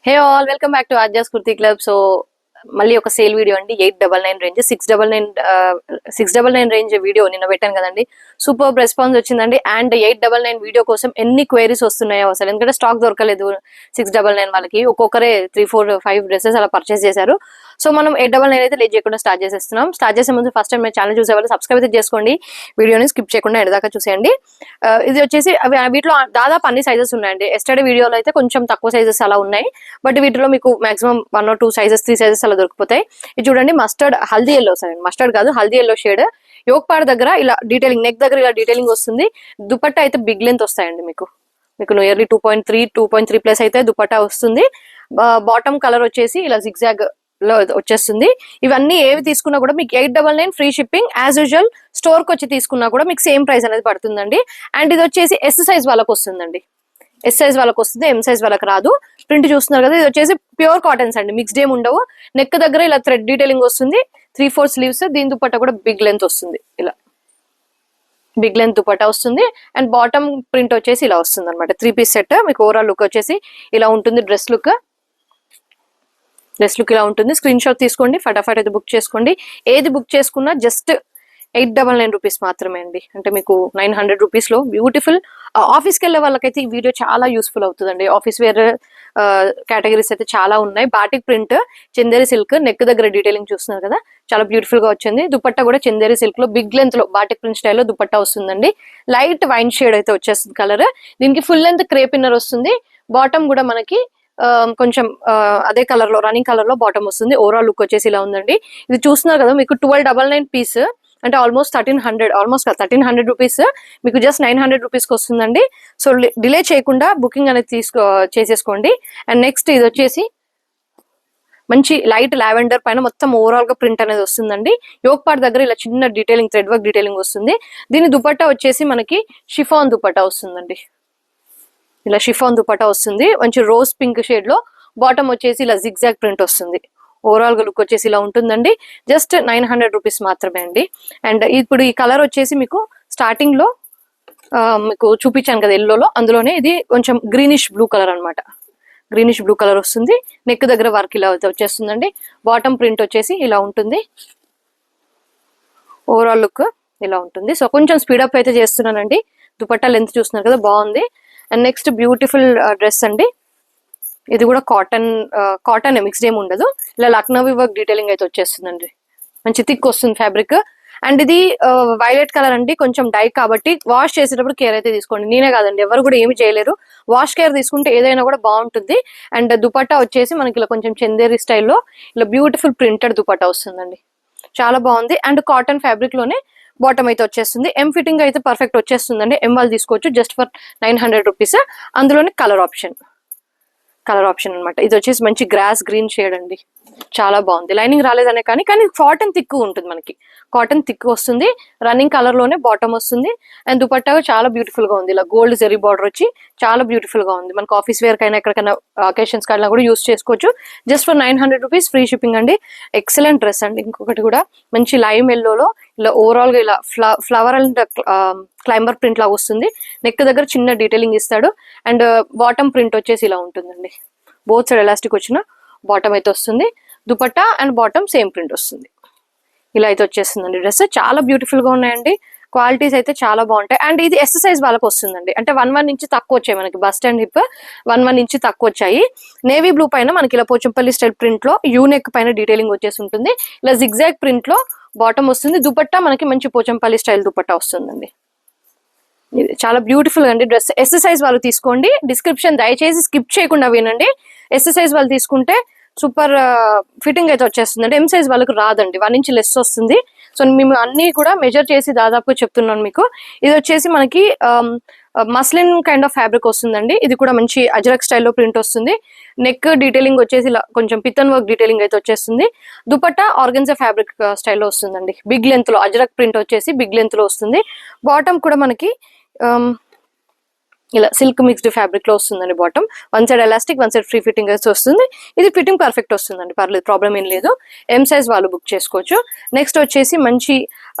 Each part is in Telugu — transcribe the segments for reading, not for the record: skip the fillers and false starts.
Hey all welcome back to Arjas kurti club. So మళ్ళీ ఒక సేల్ వీడియో అండి. 899 రేంజ్ 699 రేంజ్ వీడియో నిన్న పెట్టాను కదండి. సూపర్ రెస్పాన్స్ వచ్చిందండి. అండ్ 899 వీడియో కోసం ఎన్ని క్వైరీస్ వస్తున్నాయో అసలు, ఎందుకంటే స్టాక్ దొరకలేదు 699 వాళ్ళకి. ఒక్కొక్కరే 3, 4, 5 డ్రెస్సెస్ అలా పర్చేస్ చేశారు. సో మనం 899 అయితే లేట్ చేయకుండా స్టార్ట్ చేసేస్తున్నాం. స్టార్ట్ చేసే ముందు ఫస్ట్ టైం మన ఛానల్ చూసే వాళ్ళు సబ్స్క్రైబ్ అయితే చేసుకోండి. వీడియోని స్కిప్ చేయకుండా ఎండ్ దాకా చూసేయండి. ఇది వచ్చేసి వీటిలో దాదాపు అన్ని సైజెస్ ఉన్నాయండి. ఎస్టర్డే వీడియోలో అయితే కొంచెం తక్కువ సైజెస్ అలా ఉన్నాయి, బట్ వీటిలో మీకు మాక్సిమం 1 or 2 సైజెస్ 3 సైజెస్ అలా దొరికిపోతాయి. ఇది చూడండి, మస్టర్డ్ హల్దీ ఎల్లో, సరే మస్టర్డ్ కాదు haldi yellow shade. Yoke part దగ్గర ఇలా డీటెయిలింగ్, నెక్ దగ్గర ఇలా డీటెయిలింగ్ వస్తుంది. దుపట్టా అయితే బిగ్ లెంత్ వస్తాయండి మీకు నియర్లీ 2.3 ప్లస్ అయితే దుపట్టా వస్తుంది. బాటమ్ కలర్ వచ్చేసి ఇలా జిగ్జాగ్ లో వచ్చేస్తుంది. ఇవన్నీ ఏవి తీసుకున్నా కూడా మీకు 899 free shipping. As usual store కి వచ్చి తీసుకున్నా కూడా మీకు సేమ్ ప్రైస్ అనేది పడుతుందండి. అండ్ ఇది వచ్చేసి ఎస్ సైజ్ వాళ్ళకి వస్తుందండి. ఎస్ సైజ్ వాళ్ళకి వస్తుంది, ఎం సైజ్ వాళ్ళకి రాదు. ప్రింట్ చూస్తున్నారు కదా, ఇది వచ్చేసి ప్యూర్ కాటన్స్ అండి, మిక్స్డ్ ఏమి ఉండవు. నెక్ దగ్గర ఇలా థ్రెడ్ డీటెయిలింగ్ వస్తుంది. 3/4 స్లీవ్స్. దీని దుపట్టా కూడా బిగ్ లెంత్ వస్తుంది, ఇలా బిగ్ లెంత్ దుపట్టా వస్తుంది. అండ్ బాటమ్ ప్రింట్ వచ్చేసి ఇలా వస్తుంది అనమాట. 3 పీస్ సెట్. మీకు ఓవరాల్ లుక్ వచ్చేసి ఇలా ఉంటుంది. డ్రెస్ లుక్ ఇలా ఉంటుంది. స్క్రీన్ షాట్ తీసుకోండి, ఫటాఫట్ అయితే బుక్ చేసుకోండి. ఏది బుక్ చేసుకున్నా జస్ట్ 899 రూపీస్ మాత్రమే అండి. అంటే మీకు 900 రూపీస్ లో బ్యూటిఫుల్. ఆఫీస్కి వెళ్ళే వాళ్ళకైతే ఈ వీడియో చాలా యూస్ఫుల్ అవుతుందండి. ఆఫీస్ వేర్ కేటగిరీస్ అయితే చాలా ఉన్నాయి. Batik print, Chanderi silk. Neck దగ్గర డీటెయిలింగ్ చూస్తున్నారు కదా, చాలా బ్యూటిఫుల్ గా వచ్చింది. దుపట్టా కూడా చందేరి సిల్క్ లో బిగ్ లెంత్ లో బాటిక్ ప్రింట్ స్టైల్లో దుపట్టా వస్తుందండి. లైట్ వైన్ షేడ్ అయితే వచ్చేస్తుంది కలర్. దీనికి ఫుల్ లెంత్ క్రేప్ ఇన్నర్ వస్తుంది. బాటమ్ కూడా మనకి కొంచెం అదే కలర్ లో, రన్నింగ్ కలర్ లో బాటమ్ వస్తుంది. ఓవరాల్ లుక్ వచ్చేసి ఇలా ఉందండి. ఇది చూస్తున్నారు కదా, మీకు 1299 పీస్ అంటే ఆల్మోస్ట్ 1300 రూపీస్ మీకు జస్ట్ 900 రూపీస్కి వస్తుందండి. సో డిలే చేయకుండా బుకింగ్ అనేది చేసేసుకోండి. అండ్ నెక్స్ట్ ఇది వచ్చేసి మంచి లైట్ లావెండర్ పైన మొత్తం ఓవరాల్ గా ప్రింట్ అనేది వస్తుందండి. యోక్ పార్ట్ దగ్గర ఇలా చిన్న డీటెయిలింగ్, థ్రెడ్ వర్క్ డీటెయిలింగ్ వస్తుంది. దీని దుపట్టా వచ్చేసి మనకి షిఫాన్ దుపట్టా వస్తుందండి. ఇలా షిఫాన్ దుపట్టా వస్తుంది, మంచి రోజ్ పింక్ షేడ్ లో. బాటమ్ వచ్చేసి ఇలా జిగ్జాగ్ ప్రింట్ వస్తుంది. ఓవరాల్ గా లుక్ వచ్చేసి ఇలా ఉంటుందండి. జస్ట్ 900 రూపీస్ మాత్రమే అండి. అండ్ ఇప్పుడు ఈ కలర్ వచ్చేసి మీకు స్టార్టింగ్ లో మీకు చూపించాను కదా ఎల్లోలో, అందులోనే ఇది కొంచెం గ్రీనిష్ బ్లూ కలర్ అనమాట. గ్రీనిష్ బ్లూ కలర్ వస్తుంది. నెక్ దగ్గర వర్క్ ఇలా వచ్చేస్తుందండి. బాటమ్ ప్రింట్ వచ్చేసి ఇలా ఉంటుంది. ఓవరాల్ లుక్ ఇలా ఉంటుంది. సో కొంచెం స్పీడప్ అయితే చేస్తున్నానండి. దుపట్టా లెంత్ చూస్తున్నారు కదా, బాగుంది. అండ్ నెక్స్ట్ బ్యూటిఫుల్ డ్రెస్ అండి. ఇది కూడా కాటన్ మిక్స్డ్ ఏమి ఉండదు. ఇలా లక్నోవి వర్క్ డీటెయిలింగ్ అయితే వచ్చేస్తుందండి. మంచి థిక్ వస్తుంది ఫ్యాబ్రిక్. అండ్ ఇది వైలెట్ కలర్ అండి, కొంచెం డై కాబట్టి వాష్ చేసేటప్పుడు కేర్ అయితే తీసుకోండి. నేనే కాదండి, ఎవరు కూడా ఏమి చేయలేరు. వాష్ కేర్ తీసుకుంటే ఏదైనా కూడా బాగుంటుంది. అండ్ దుపట్టా వచ్చేసి మనకి ఇలా కొంచెం చందేరి స్టైల్లో ఇలా బ్యూటిఫుల్ ప్రింటెడ్ దుపట్టా వస్తుందండి. చాలా బాగుంది. అండ్ కాటన్ ఫ్యాబ్రిక్ లోనే బాటమ్ అయితే వచ్చేస్తుంది. ఎం ఫిట్టింగ్ అయితే పర్ఫెక్ట్ వచ్చేస్తుందండి. ఎం వాళ్ళు తీసుకోవచ్చు జస్ట్ ఫర్ 900 రూపీస్. అందులోనే కలర్ ఆప్షన్ అనమాట. ఇది వచ్చేసి మంచి గ్రాస్ గ్రీన్ షేడ్ అండి, చాలా బాగుంది. లైనింగ్ రాలేదనే కానీ కాటన్ థిక్ ఉంటుంది, మనకి కాటన్ థిక్ వస్తుంది. రన్నింగ్ కలర్ లోనే బాటమ్ వస్తుంది. అండ్ దుపట్టా చాలా బ్యూటిఫుల్ గా ఉంది. ఇలా గోల్డ్ జెరీ బార్డర్ వచ్చి చాలా బ్యూటిఫుల్ గా ఉంది. మనకు ఆఫీస్ వేర్ కైనా ఎక్కడికైనా అకేషన్స్ కైనా కూడా యూస్ చేసుకోవచ్చు. Just for 900 rupees free shipping అండి. ఎక్సలెంట్ డ్రెస్ అండి. ఇంకొకటి కూడా మంచి లైమ్ ఎల్లోలో ఇలా ఓవరాల్ గా ఇలా ఫ్లవర్ అండ్ క్లైంబర్ ప్రింట్ లాగా వస్తుంది. నెక్ దగ్గర చిన్న డీటెయిలింగ్ ఇస్తాడు. అండ్ బాటమ్ ప్రింట్ వచ్చేసి ఇలా ఉంటుందండి. బోత్ సైడ్ ఎలాస్టిక్ వచ్చిన బాటమ్ అయితే వస్తుంది. Dupatta and bottom same print వస్తుంది. ఇలా అయితే వచ్చేస్తుందండి. డ్రెస్ చాలా బ్యూటిఫుల్ గా ఉన్నాయండి. క్వాలిటీస్ అయితే చాలా బాగుంటాయి. అండ్ ఇది ఎస్ సైజ్ వాళ్ళకి వస్తుందండి. అంటే 1 ఇంచ్ తక్కువ వచ్చాయి మనకి. బస్ట్ అండ్ హిప్ 1 ఇంచ్ తక్కువ వచ్చాయి. నేవీ బ్లూ పైన మనకి ఇలా పోచంపల్లి స్టైల్ ప్రింట్ లో యూనెక్ పైన డీటెయిలింగ్ వచ్చేసి ఉంటుంది. ఇలా జిగ్జాగ్ ప్రింట్ లో బాటమ్ వస్తుంది. దుపట్టా మనకి మంచి పోచంపల్లి స్టైల్ దుపట్టా వస్తుందండి. చాలా బ్యూటిఫుల్ అండి డ్రెస్. ఎస్ సైజ్ వాళ్ళు తీసుకోండి. డిస్క్రిప్షన్ దయచేసి స్కిప్ చేయకుండా వినండి. ఎస్ సైజ్ వాళ్ళు తీసుకుంటే సూపర్ ఫిట్టింగ్ అయితే వచ్చేస్తుంది. అంటే ఎం సైజ్ వాళ్ళకి రాదండి, 1 ఇంచ్ లెస్ వస్తుంది. సో మేము అన్ని కూడా మెజర్ చేసి దాదాపు చెప్తున్నాను మీకు. ఇది వచ్చేసి మనకి మస్లిన్ కైండ్ ఆఫ్ ఫ్యాబ్రిక్ వస్తుందండి. ఇది కూడా మంచి అజరక్ స్టైల్లో ప్రింట్ వస్తుంది. నెక్ డీటెయిలింగ్ వచ్చేసి ఇలా కొంచెం పితన్ వర్క్ డీటెయిలింగ్ అయితే వచ్చేస్తుంది. దుపట్టా ఆర్గన్జా ఫ్యాబ్రిక్ స్టైల్లో వస్తుందండి. బిగ్ లెంత్ లో అజరక్ ప్రింట్ వచ్చేసి బిగ్ లెంత్ లో వస్తుంది. బాటమ్ కూడా మనకి ఇలా సిల్క్ మిక్స్డ్ ఫ్యాబ్రిక్ లో వస్తుందండి. Bottom 1 side elastic, 1 side free fitting అయితే వస్తుంది. ఇది ఫిట్టింగ్ పర్ఫెక్ట్ వస్తుందండి, పర్లేదు, ప్రాబ్లం ఏం లేదు. ఎం సైజ్ వాళ్ళు బుక్ చేసుకోవచ్చు. నెక్స్ట్ వచ్చేసి మంచి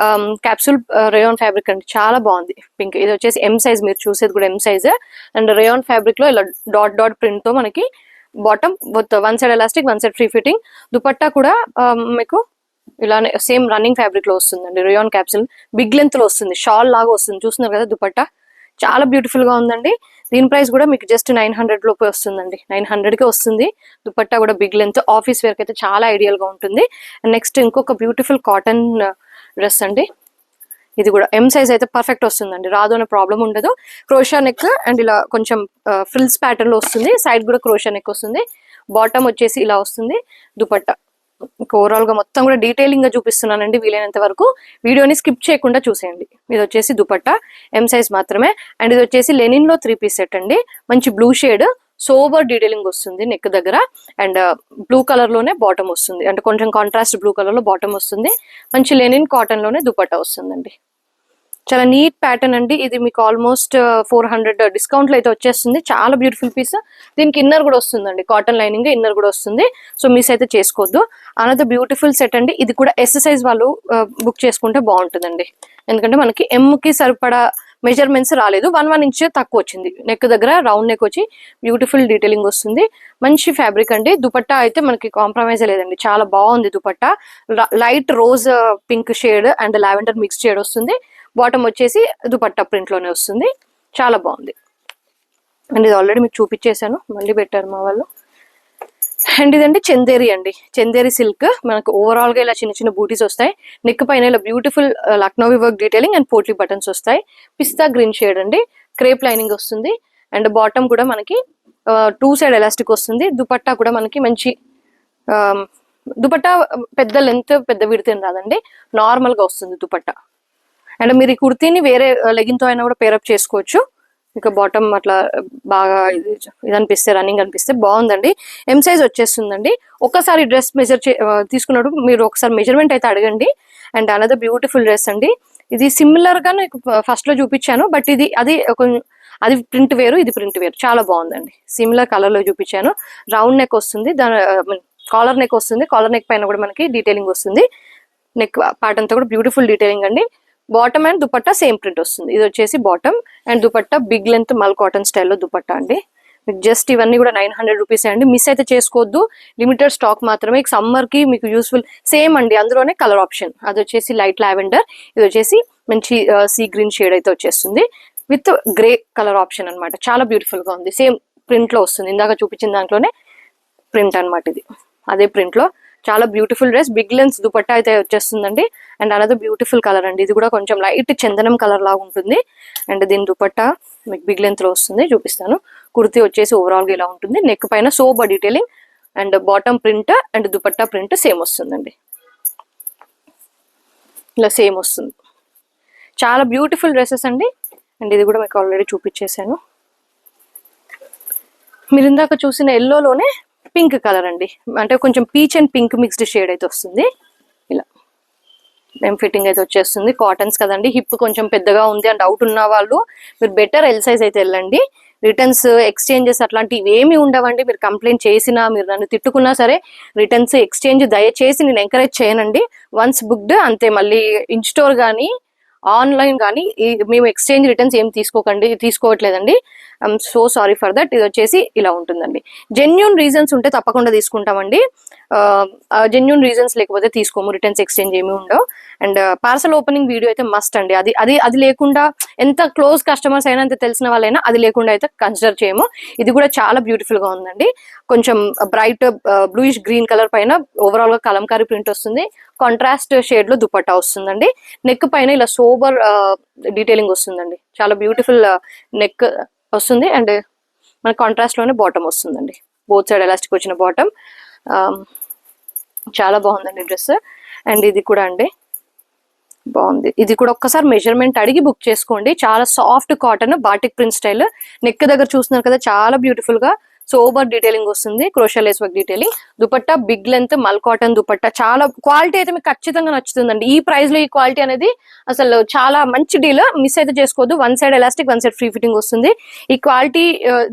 క్యాప్సూల్ రేయాన్ ఫ్యాబ్రిక్ అండి, చాలా బాగుంది పింక్. ఇది వచ్చేసి ఎం సైజ్, మీరు చూసేది కూడా M size. And rayon fabric లో ఇలా డాట్ డాట్ ప్రింట్ తో మనకి bottom with one side elastic, one side free fitting. Dupatta కూడా మీకు ఇలానే సేమ్ రన్నింగ్ ఫ్యాబ్రిక్ లో వస్తుందండి. రేయాన్ క్యాప్సిల్ బిగ్ లెంత్ లో వస్తుంది, షాల్ లాగా వస్తుంది. చూస్తున్నారు కదా దుపట్టా చాలా బ్యూటిఫుల్ గా ఉందండి. దీని ప్రైస్ కూడా మీకు జస్ట్ 900 లోపే వస్తుందండి. 900 కే వస్తుంది. దుపట్టా కూడా బిగ్ లెంత్, ఆఫీస్ వేర్ కి అయితే చాలా ఐడియల్ గా ఉంటుంది. నెక్స్ట్ ఇంకొక బ్యూటిఫుల్ కాటన్ డ్రెస్ అండి. ఇది కూడా ఎం సైజ్ అయితే పర్ఫెక్ట్ వస్తుందండి, రాదు అనే ప్రాబ్లం ఉండదు. క్రోషా నెక్ అండ్ ఇలా కొంచెం ఫ్రిల్స్ ప్యాటర్న్ లో వస్తుంది. సైడ్ కూడా క్రోషా నెక్ వస్తుంది. బాటమ్ వచ్చేసి ఇలా వస్తుంది. దుపట్టా ఓవరాల్ గా మొత్తం కూడా డీటెయిలింగ్ గా చూపిస్తున్నానండి. వీలైనంత వరకు వీడియోని స్కిప్ చేయకుండా చూసేయండి. ఇది వచ్చేసి దుపట్టా ఎం సైజ్ మాత్రమే. అండ్ ఇది వచ్చేసి లెనిన్ లో 3 పీస్ సెట్ అండి. మంచి బ్లూ షేడ్, సోబర్ డీటెయిలింగ్ వస్తుంది నెక్ దగ్గర. అండ్ బ్లూ కలర్ లోనే బాటమ్ వస్తుంది, అంటే కొంచెం కాంట్రాస్ట్ బ్లూ కలర్ లో బాటమ్ వస్తుంది. మంచి లెనిన్ కాటన్ లోనే దుపట్టా వస్తుందండి. చాలా నీట్ ప్యాటర్న్ అండి. ఇది మీకు ఆల్మోస్ట్ 400 డిస్కౌంట్ లో అయితే వచ్చేస్తుంది. చాలా బ్యూటిఫుల్ పీస్. దీనికి ఇన్నర్ కూడా వస్తుందండి, కాటన్ లైనింగ్ ఇన్నర్ కూడా వస్తుంది. సో మిస్ అయితే చేసుకోవద్దు. అనదర్ బ్యూటిఫుల్ సెట్ అండి. ఇది కూడా ఎస్ సైజ్ వాళ్ళు బుక్ చేసుకుంటే బాగుంటుందండి. ఎందుకంటే మనకి ఎమ్ కి సరిపడా మెజర్మెంట్స్ రాలేదు, 1 ఇంచ్ తక్కువ వచ్చింది. నెక్ దగ్గర రౌండ్ నెక్ వచ్చి బ్యూటిఫుల్ డీటెయిలింగ్ వస్తుంది. మంచి ఫ్యాబ్రిక్ అండి. దుపట్టా అయితే మనకి కాంప్రమైజ్ లేదండి, చాలా బాగుంది dupatta. Light rose pink shade and lavender mix shade వస్తుంది. బాటమ్ వచ్చేసి దుపట్టా ప్రింట్ లోనే వస్తుంది. చాలా బాగుంది అండ్ ఇది ఆల్రెడీ మీకు చూపించేశాను, మళ్ళీ పెట్టారు మా వాళ్ళు. అండ్ ఇదండి చందేరి అండి, చందేరి సిల్క్. మనకు ఓవరాల్ గా ఇలా చిన్న చిన్న బూటీస్ వస్తాయి. నెక్ పైన ఇలా beautiful Lucknowi work detailing and potli buttons వస్తాయి. పిస్తా గ్రీన్ షేడ్ అండి, క్రేప్ లైనింగ్ వస్తుంది. అండ్ బాటమ్ కూడా మనకి 2 సైడ్ ఎలాస్టిక్ వస్తుంది. దుపట్టా కూడా మనకి మంచి దుపట్టా పెద్ద లెంత్ పెద్ద విడత ఏం రాదండి, నార్మల్ గా వస్తుంది దుపట్టా. అండ్ మీరు ఈ కుర్తీని వేరే లెగిన్ తో అయినా కూడా పేరప్ చేసుకోవచ్చు. ఇక బాటమ్ అట్లా బాగా ఇది అనిపిస్తే, రన్నింగ్ అనిపిస్తే బాగుందండి. ఎం సైజ్ వచ్చేస్తుందండి. ఒకసారి డ్రెస్ మెజర్ తీసుకున్నప్పుడు మీరు ఒకసారి మెజర్మెంట్ అయితే అడగండి. అండ్ అనదర్ బ్యూటిఫుల్ డ్రెస్ అండి. ఇది సిమిలర్ గా ఫస్ట్ లో చూపించాను, బట్ ఇది అది ప్రింట్ వేరు, ఇది ప్రింట్ వేరు. చాలా బాగుందండి. సిమిలర్ కలర్ లో చూపించాను. రౌండ్ నెక్ వస్తుంది, దాని కాలర్ నెక్ వస్తుంది. కాలర్ నెక్ పైన కూడా మనకి డీటెయిలింగ్ వస్తుంది. నెక్ పార్ట్ అంతా కూడా బ్యూటిఫుల్ డీటెయిలింగ్ అండి. Bottom and dupatta same print వస్తుంది. ఇది వచ్చేసి bottom and dupatta big length mul cotton స్టైల్లో దుపట్టా అండి. మీకు జస్ట్ ఇవన్నీ కూడా 900 రూపీస్ అండి. మిస్ అయితే చేసుకోవద్దు, లిమిటెడ్ స్టాక్ మాత్రమే. సమ్మర్ కి మీకు యూస్ఫుల్. సేమ్ అండి, అందులోనే కలర్ ఆప్షన్. అది వచ్చేసి లైట్ లావెండర్, ఇది వచ్చేసి మంచి సీ గ్రీన్ షేడ్ అయితే వచ్చేస్తుంది విత్ గ్రే కలర్ ఆప్షన్ అనమాట. చాలా బ్యూటిఫుల్ గా ఉంది. సేమ్ ప్రింట్ లో వస్తుంది, ఇందాక చూపించిన దాంట్లోనే ప్రింట్ అనమాట. ఇది అదే ప్రింట్ లో చాలా beautiful dress. Big length dupatta అయితే వచ్చేస్తుందండి. అండ్ అనదర్ బ్యూటిఫుల్ కలర్ అండి. ఇది కూడా కొంచెం లైట్ చందనం కలర్ లాగా ఉంటుంది. అండ్ దీని దుపట్టా మీకు బిగ్ లెంత్ లో వస్తుంది, చూపిస్తాను. కుర్తీ వచ్చేసి ఓవరాల్ గా ఇలా ఉంటుంది. నెక్ పైన sober detailing and bottom print and dupatta print same వస్తుందండి. ఇలా సేమ్ వస్తుంది. చాలా బ్యూటిఫుల్ డ్రెస్సెస్ అండి. అండ్ ఇది కూడా మీకు ఆల్రెడీ చూపించేశాను. మీరు ఇందాక చూసిన ఎల్లోలోనే పింక్ కలర్ అండి, అంటే కొంచెం peach and pink mixed shade అయితే వస్తుంది. ఇలా ఫిట్టింగ్ అయితే వచ్చేస్తుంది. కాటన్స్ కదండి, హిప్ కొంచెం పెద్దగా ఉంది అని డౌట్ ఉన్న వాళ్ళు మీరు బెటర్ ఎల్ సైజ్ అయితే వెళ్ళండి. రిటర్న్స్ ఎక్స్చేంజెస్ అట్లాంటివి ఏమి ఉండవండి. మీరు కంప్లైంట్ చేసినా, మీరు నన్ను తిట్టుకున్నా సరే రిటర్న్స్ ఎక్స్చేంజ్ దయచేసి నేను ఎంకరేజ్ చేయనండి. వన్స్ బుక్డ్ అంతే. మళ్ళీ ఇన్ స్టోర్ కానీ ఆన్లైన్ కానీ మేము ఎక్స్చేంజ్ రిటర్న్స్ ఏం తీసుకోవట్లేదండి. I'm so sorry for that. ఇది వచ్చేసి ఇలా ఉంటుందండి. జెన్యూన్ రీజన్స్ ఉంటే తప్పకుండా తీసుకుంటామండి. జెన్యూన్ రీజన్స్ లేకపోతే తీసుకోము. రిటర్న్స్ ఎక్స్చేంజ్ ఏమి ఉండవు. అండ్ పార్సల్ ఓపెనింగ్ వీడియో అయితే మస్ట్ అండి. అది లేకుండా, ఎంత క్లోజ్ కస్టమర్స్ అయినా, ఎంత తెలిసిన వాళ్ళైనా, అది లేకుండా అయితే కన్సిడర్ చేయము. ఇది కూడా చాలా బ్యూటిఫుల్ గా ఉందండి. కొంచెం బ్రైట్ బ్లూయిష్ గ్రీన్ కలర్ పైన ఓవరాల్ గా కలంకారీ ప్రింట్ వస్తుంది. కాంట్రాస్ట్ షేడ్ లో దుపట్టా వస్తుందండి. నెక్ పైన ఇలా సోబర్ డీటెయిలింగ్ వస్తుందండి. చాలా బ్యూటిఫుల్ నెక్ వస్తుంది. అండ్ మన కాంట్రాస్ట్ లోనే బాటమ్ వస్తుందండి. బోత్ సైడ్ ఎలాస్టిక్ వచ్చిన బాటమ్. చాలా బాగుందండి డ్రెస్. అండ్ ఇది కూడా అండి బాగుంది. ఇది కూడా ఒక్కసారి మెజర్మెంట్ అడిగి బుక్ చేసుకోండి. చాలా soft cotton batik print style. Neck దగ్గర చూస్తున్నారు కదా, చాలా బ్యూటిఫుల్ గా సోబర్ డీటెయిలింగ్ వస్తుంది. Crochet lace work detailing. Dupatta big length mul cotton dupatta. చాలా క్వాలిటీ అయితే మీకు ఖచ్చితంగా నచ్చుతుందండి. ఈ ప్రైస్ లో ఈ క్వాలిటీ అనేది అసలు చాలా మంచి డీల్. మిస్ అయితే చేసుకోవద్దు. 1 side elastic, 1 side free fitting వస్తుంది. ఈ క్వాలిటీ,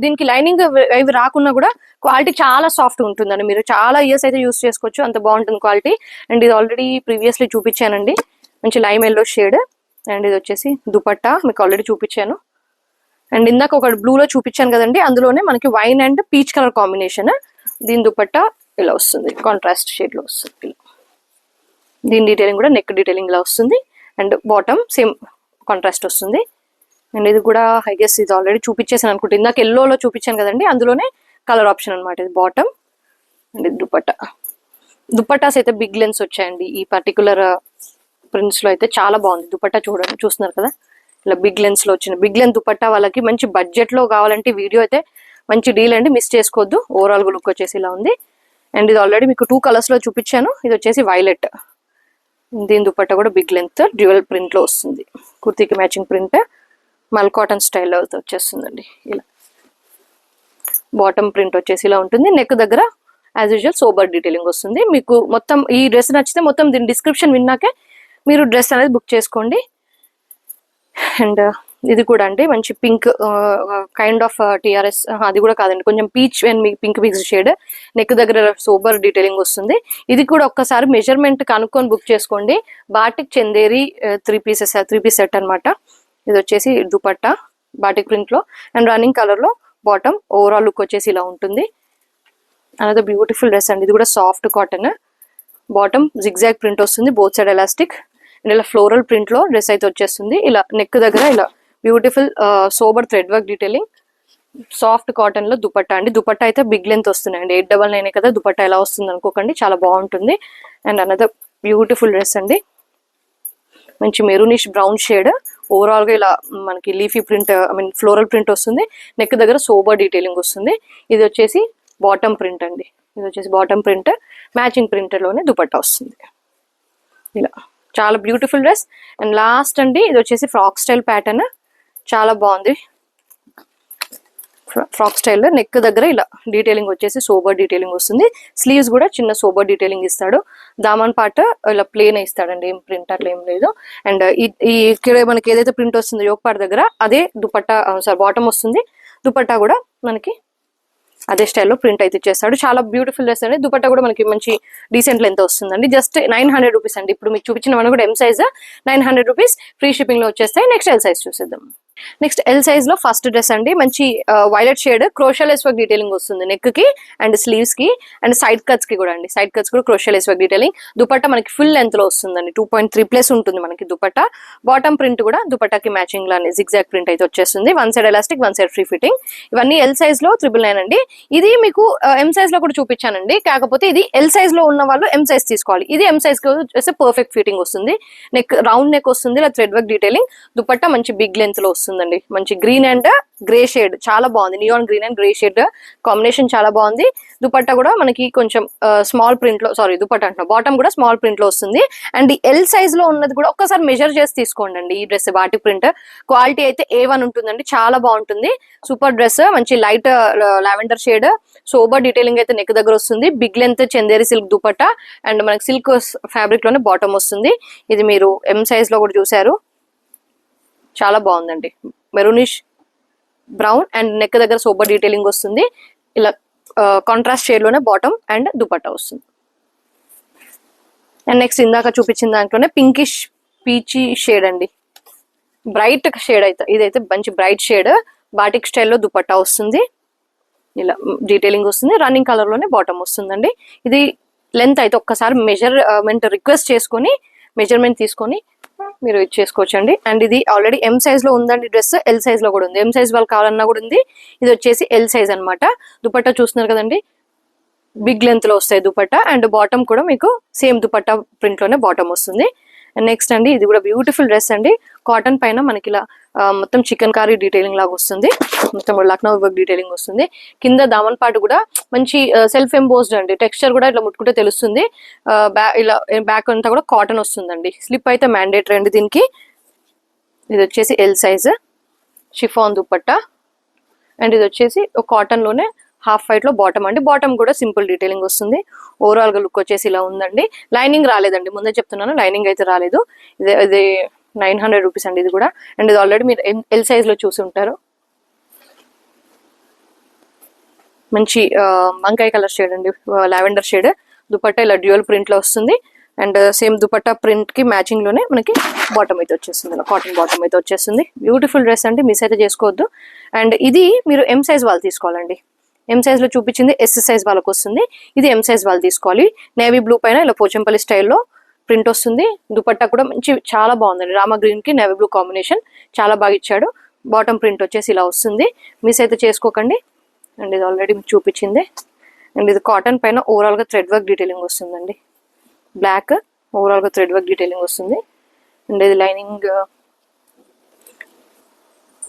దీనికి లైనింగ్ అవి రాకున్నా కూడా క్వాలిటీ చాలా సాఫ్ట్ ఉంటుందండి. మీరు చాలా ఇయర్స్ అయితే యూస్ చేసుకోవచ్చు, అంత బాగుంటుంది క్వాలిటీ. అండ్ ఇది ఆల్రెడీ ప్రీవియస్లీ చూపించానండి. మంచి లైమ్ ఎల్లో షేడ్. అండ్ ఇది వచ్చేసి దుపట్టా మీకు ఆల్రెడీ చూపించాను. అండ్ ఇందాక ఒక బ్లూ లో చూపించాను కదండి, అందులోనే మనకి wine and peach colour combination. దీని దుపట్టా ఇలా వస్తుంది, కాంట్రాస్ట్ షేడ్ లో వస్తుంది ఇలా. దీని డీటెయిలింగ్ కూడా నెక్ డీటెయిలింగ్ ఇలా వస్తుంది అండ్ బాటమ్ సేమ్ కాంట్రాస్ట్ వస్తుంది. అండ్ ఇది కూడా ఐ గెస్ ఇది ఆల్రెడీ చూపించేసాను అనుకుంటే, ఇందాక ఎల్లోలో చూపించాను కదండి, అందులోనే కలర్ ఆప్షన్ అనమాట. ఇది బాటమ్ అండ్ ఇది దుపట్టా. దుపట్టాస్ అయితే బిగ్ లెన్స్ వచ్చాయండి ఈ పర్టికులర్ ప్రింట్స్ లో అయితే చాలా బాగుంది. దుపట్టా చూడండి, చూస్తున్నారు కదా ఇలా బిగ్ లెన్స్ లో వచ్చిన బిగ్ లెన్స్ దుపట్టా. వాళ్ళకి మంచి బడ్జెట్ లో కావాలంటే వీడియో అయితే మంచి డీల్ అండి, మిస్ చేసుకోవద్దు. ఓవరాల్ లుక్ వచ్చేసి ఇలా ఉంది. అండ్ ఇది ఆల్రెడీ మీకు 2 కలర్స్ లో చూపించాను. ఇది వచ్చేసి వైలెట్. దీని దుపట్టా కూడా బిగ్ లెంత్ డ్యూయల్ ప్రింట్ లో వస్తుంది. కుర్తీకి మ్యాచింగ్ ప్రింట్ మల్ కాటన్ స్టైల్లో వచ్చేస్తుందండి ఇలా. బాటమ్ ప్రింట్ వచ్చేసి ఇలా ఉంటుంది. నెక్ దగ్గర యాజ్ యూజువల్ సోబర్ డీటెయిలింగ్ వస్తుంది. మీకు మొత్తం ఈ డ్రెస్ నచ్చితే మొత్తం దీని డిస్క్రిప్షన్ విన్నాకే మీరు డ్రెస్ అనేది బుక్ చేసుకోండి. అండ్ ఇది కూడా అండి మంచి పింక్ కైండ్ ఆఫ్ టిఆర్ఎస్, అది కూడా కాదండి, కొంచెం peach and pink mix shade. Neck దగ్గర సోబర్ డీటెయిలింగ్ వస్తుంది. ఇది కూడా ఒక్కసారి మెజర్మెంట్ కనుక్కొని బుక్ చేసుకోండి. బాటిక్ చందేరి 3 పీస్ సెట్ అనమాట. ఇది వచ్చేసి దుపట్టా బాటిక్ ప్రింట్ లో అండ్ రన్నింగ్ కలర్ లో బాటమ్. ఓవరాల్ లుక్ వచ్చేసి ఇలా ఉంటుంది. అనదర్ బ్యూటిఫుల్ డ్రెస్ అండి. ఇది కూడా soft cotton. Bottom zigzag print వస్తుంది, బోత్ సైడ్ ఎలాస్టిక్ అండ్ ఇలా ఫ్లోరల్ ప్రింట్ లో డ్రెస్ అయితే వచ్చేస్తుంది. ఇలా నెక్ దగ్గర ఇలా beautiful sober thread work detailing. Soft cotton లో దుపట్టా అండి. దుపట్టా అయితే బిగ్ లెంత్ వస్తున్నాయండి, 899 కదా. దుపట్టా ఎలా వస్తుంది అనుకోకండి, చాలా బాగుంటుంది. అండ్ అనదర్ బ్యూటిఫుల్ డ్రెస్ అండి, మంచి మెరూనిష్ బ్రౌన్ షేడ్. ఓవరాల్ గా ఇలా మనకి leafy print, I mean floral print వస్తుంది. నెక్ దగ్గర సోబర్ డీటెయిలింగ్ వస్తుంది. ఇది వచ్చేసి బాటమ్ ప్రింట్ అండి. ఇది వచ్చేసి బాటమ్ ప్రింట్ మ్యాచింగ్ ప్రింట్ లోనే దుపట్టా వస్తుంది ఇలా. చాలా బ్యూటిఫుల్ డ్రెస్. అండ్ లాస్ట్ అండి ఇది వచ్చేసి ఫ్రాక్ స్టైల్ ప్యాటర్న్, చాలా బాగుంది. ఫ్రాక్ స్టైల్ నెక్ దగ్గర ఇలా డీటెయిలింగ్ వచ్చేసి సోబర్ డీటెయిలింగ్ వస్తుంది. స్లీవ్స్ కూడా చిన్న సోబర్ డీటెయిలింగ్ ఇస్తాడు. దామన్ పార్ట్ ఇలా ప్లేన్ ఇస్తాడండి, ఏం ప్రింట్ అట్లా ఏం లేదు. అండ్ ఈ మనకి ఏదైతే ప్రింట్ వస్తుందో యోక్ పార్ట్ దగ్గర అదే దుపట్టా బాటమ్ వస్తుంది. దుపట్టా కూడా మనకి అదే స్టైల్లో ప్రింట్ అయితే ఇచ్చేస్తాడు. చాలా బ్యూటిఫుల్ డ్రెస్ అండి. దుపట్టా కూడా మనకి మంచి డీసెంట్ లెంత్ వస్తుందండి. జస్ట్ 900 రూపీస్ అండి. ఇప్పుడు మీకు చూపించిన మనం కూడా M size 900 rupees free shipping లో వచ్చేస్తాయి. నెక్స్ట్ ఎల్ సైజ్ చూసేద్దాం. నెక్స్ట్ ఎల్ సైజ్ లో ఫస్ట్ డ్రెస్ అండి, మంచి violet shade క్రోషియా Lay's work detailing వస్తుంది నెక్ కి అండ్ స్లీవ్స్ కి అండ్ సైడ్ కట్స్ కి కూడా అండి. సైడ్ కట్స్ కూడా క్రోషియా లేస్ వర్క్ డీటెయిలింగ్. దుపట్టా మనకి ఫుల్ లెంత్ లో వస్తుందండి, 2.3+ ఉంటుంది మనకి దుపట్టా. బాటమ్ ప్రింట్ కూడా దుపట్టాకి మ్యాచింగ్ లానే జిగ్జాగ్ ప్రింట్ అయితే వచ్చేస్తుంది. 1 side elastic, 1 side free fitting. ఇవన్నీ ఎల్ సైజ్ లో 999 అండి. ఇది మీకు ఎం సైజ్ లో కూడా చూపించానండి, కాకపోతే ఇది ఎల్ సైజ్ లో ఉన్న వాళ్ళు ఎం సైజ్ తీసుకోవాలి. ఇది ఎం సైజ్ కి వచ్చేసి పర్ఫెక్ట్ ఫిట్టింగ్ వస్తుంది. నెక్ రౌండ్ నెక్ వస్తుంది, ఇలా థ్రెడ్ వర్క్ డీటెయిలింగ్. దుపట్టా మంచి బిగ్ లెంత్ లో వస్తుందండి, మంచి గ్రీన్ అండ్ గ్రే షేడ్, చాలా బాగుంది. Neon green and grey shade combination చాలా బాగుంది. దుపట్టా కూడా మనకి కొంచెం స్మాల్ ప్రింట్ లో, సారీ దుపట్టా అంటున్నా, బాటమ్ కూడా స్మాల్ ప్రింట్ లో వస్తుంది. అండ్ ఎల్ సైజ్ లో ఉన్నది కూడా ఒక్కసారి మెజర్ చేసి తీసుకోండి అండి. ఈ డ్రెస్ బాటిక్ ప్రింట్ క్వాలిటీ అయితే A1 ఉంటుందండి, చాలా బాగుంటుంది. సూపర్ డ్రెస్, మంచి light lavender shade, sober detailing అయితే నెక్ దగ్గర వస్తుంది. Big length Chanderi silk dupatta and మనకి సిల్క్ ఫ్యాబ్రిక్ లోనే బాటమ్ వస్తుంది. ఇది మీరు ఎం సైజ్ లో కూడా చూసారు, చాలా బాగుందండి. మెరూనిష్ బ్రౌన్ అండ్ నెక్ దగ్గర సోబర్ డీటెయిలింగ్ వస్తుంది. ఇలా కాంట్రాస్ట్ షేడ్ లోనే బాటమ్ అండ్ దుపట్టా వస్తుంది. అండ్ నెక్స్ట్ ఇందాక చూపించిన దాంట్లోనే పింకిష్ పీచీ షేడ్ అండి, బ్రైట్ షేడ్ అయితే ఇదైతే మంచి బ్రైట్ షేడ్. బాటిక్ స్టైల్లో దుపట్టా వస్తుంది, ఇలా డీటెయిలింగ్ వస్తుంది. రన్నింగ్ కలర్ లోనే బాటమ్ వస్తుందండి. ఇది లెంత్ అయితే ఒక్కసారి మెజర్మెంట్ రిక్వెస్ట్ చేసుకొని మెజర్మెంట్ తీసుకొని మీరు ఇచ్చేసుకోవచ్చు అండి. అండ్ ఇది ఆల్రెడీ ఎం సైజ్ లో ఉందండి డ్రెస్, ఎల్ సైజ్ లో కూడా ఉంది. ఎం సైజ్ వాళ్ళు కావాలన్నా కూడా ఉంది. ఇది వచ్చేసి ఎల్ సైజ్ అనమాట. దుపట్టా చూస్తున్నారు కదండి, బిగ్ లెంత్ లో వస్తాయి దుపట్టా. అండ్ బాటమ్ కూడా మీకు సేమ్ దుపట్టా ప్రింట్ లోనే బాటమ్ వస్తుంది. అండ్ నెక్స్ట్ అండి ఇది కూడా బ్యూటిఫుల్ డ్రెస్ అండి. కాటన్ పైన మనకి ఇలా మొత్తం చికెన్ కారీ డీటెయిలింగ్ లాగా వస్తుంది, మొత్తం లక్నో వర్క్ డీటెయిలింగ్ వస్తుంది. కింద దామన్ పార్ట్ కూడా మంచి సెల్ఫ్ ఎంబోస్డ్ అండి, టెక్స్చర్ కూడా ఇట్లా ముట్టుకుంటే తెలుస్తుంది. ఇలా బ్యాక్ అంతా కూడా కాటన్ వస్తుందండి. స్లిప్ అయితే మ్యాండేటరీ అండి దీనికి. ఇది వచ్చేసి L size chiffon dupatta and ఇది వచ్చేసి కాటన్ లోనే హాఫ్ వైట్ లో బాటమ్ అండి. బాటమ్ కూడా సింపుల్ డీటెయిలింగ్ వస్తుంది. ఓవరాల్ గా లుక్ వచ్చేసి ఇలా ఉందండి. లైనింగ్ రాలేదండి, ముందే చెప్తున్నాను, లైనింగ్ అయితే రాలేదు. ఇది 900 రూపీస్ అండి ఇది కూడా. అండ్ ఇది ఆల్రెడీ మీరు ఎల్ సైజ్ లో చూసి ఉంటారు. మంచి వంకాయ కలర్ షేడ్ అండి, లావెండర్ షేడ్. దుపట్టా ఇలా డ్యూయల్ ప్రింట్ లో వస్తుంది. అండ్ సేమ్ దుపట్టా ప్రింట్ కి మ్యాచింగ్ లోనే మనకి బాటమ్ అయితే వచ్చేస్తుంది, ఇలా కాటన్ బాటమ్ అయితే వచ్చేస్తుంది. బ్యూటిఫుల్ డ్రెస్ అండి, మిస్ అయితే చేసుకోవద్దు. అండ్ ఇది మీరు ఎం సైజ్ వాళ్ళు తీసుకోవాలండి. ఎం సైజ్ లో చూపించింది ఎస్ సైజ్ వాళ్ళకి వస్తుంది. ఇది ఎం సైజ్ వాళ్ళు తీసుకోవాలి. నేవీ బ్లూ పైన ఇలా పోచంపల్లి స్టైల్లో ప్రింట్ వస్తుంది. దుపట్టా కూడా మంచి చాలా బాగుందండి. రామా గ్రీన్ కి నేవీ బ్లూ కాంబినేషన్ చాలా బాగా ఇచ్చాడు. బాటమ్ ప్రింట్ వచ్చేసి ఇలా వస్తుంది. మిస్ అయితే చేసుకోకండి. అండ్ ఇది ఆల్రెడీ మీకు చూపించింది. అండ్ ఇది కాటన్ పైన ఓవరాల్ గా థ్రెడ్ వర్క్ డీటెయిలింగ్ వస్తుందండి. బ్లాక్ ఓవరాల్ గా థ్రెడ్ వర్క్ డీటెయిలింగ్ వస్తుంది. అండ్ ఇది